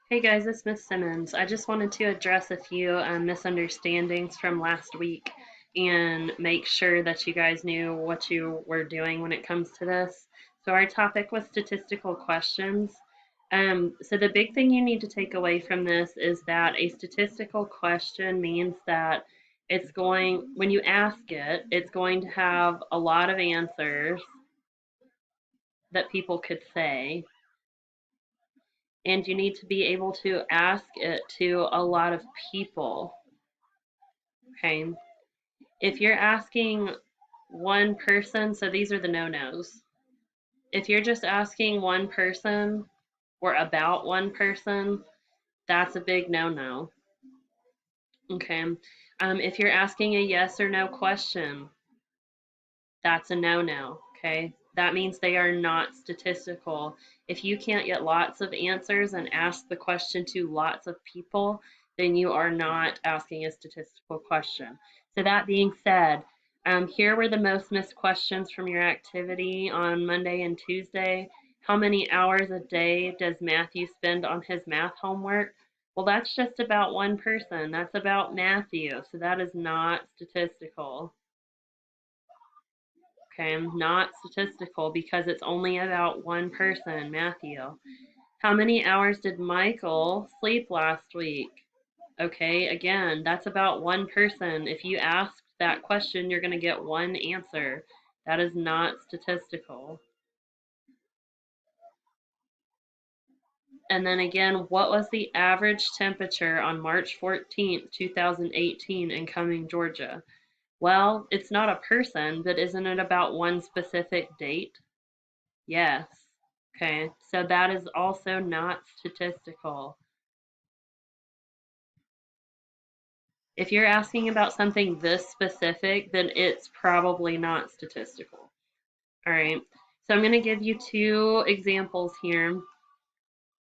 Hey guys, it's Miss Simmons. I just wanted to address a few misunderstandings from last week and make sure that you guys knew what you were doing when it comes to this. So, our topic was statistical questions. So, the big thing you need to take away from this is that a statistical question means that when you ask it, it's going to have a lot of answers that people could say, and you need to be able to ask it to a lot of people. Okay. If you're asking one person, so these are the no nos. If you're just asking one person or about one person, that's a big no no. Okay. If you're asking a yes or no question, that's a no no. Okay. That means they are not statistical. If you can't get lots of answers and ask the question to lots of people, then you are not asking a statistical question. So, that being said, here were the most missed questions from your activity on Monday and Tuesday. How many hours a day does Matthew spend on his math homework? Well, that's just about one person. That's about Matthew. So, that is not statistical. Okay, not statistical because it's only about one person, Matthew. How many hours did Michael sleep last week? Okay, again, that's about one person. If you ask that question, you're going to get one answer. That is not statistical. And then again, what was the average temperature on March 14th, 2018 in Cumming, Georgia? Well, it's not a person, but isn't it about one specific date? Yes. Okay, so that is also not statistical. If you're asking about something this specific, then it's probably not statistical. All right, so I'm going to give you two examples here.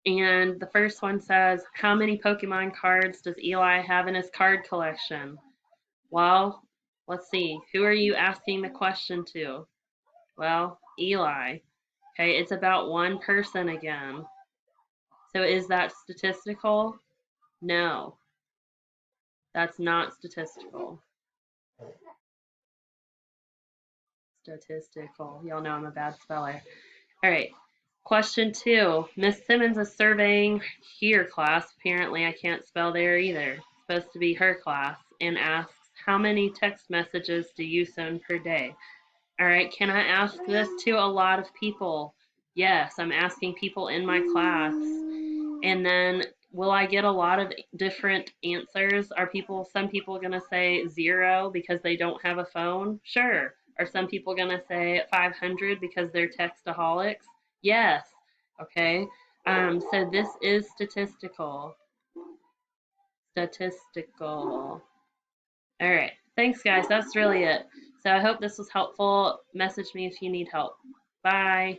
And the first one says, how many Pokemon cards does Eli have in his card collection? Well, let's see. Who are you asking the question to? Well, Eli. Okay, it's about one person again. So is that statistical? No. That's not statistical. Statistical. Y'all know I'm a bad speller. All right. Question two. Miss Simmons is surveying her class. Apparently, I can't spell there either. It's supposed to be her class. And asks, how many text messages do you send per day? All right. Can I ask this to a lot of people? Yes, I'm asking people in my class. And then will I get a lot of different answers? Are some people going to say 0 because they don't have a phone? Sure. Are some people going to say 500 because they're textaholics? Yes. Okay. So this is statistical. Statistical. All right. Thanks, guys. That's really it. So I hope this was helpful. Message me if you need help. Bye.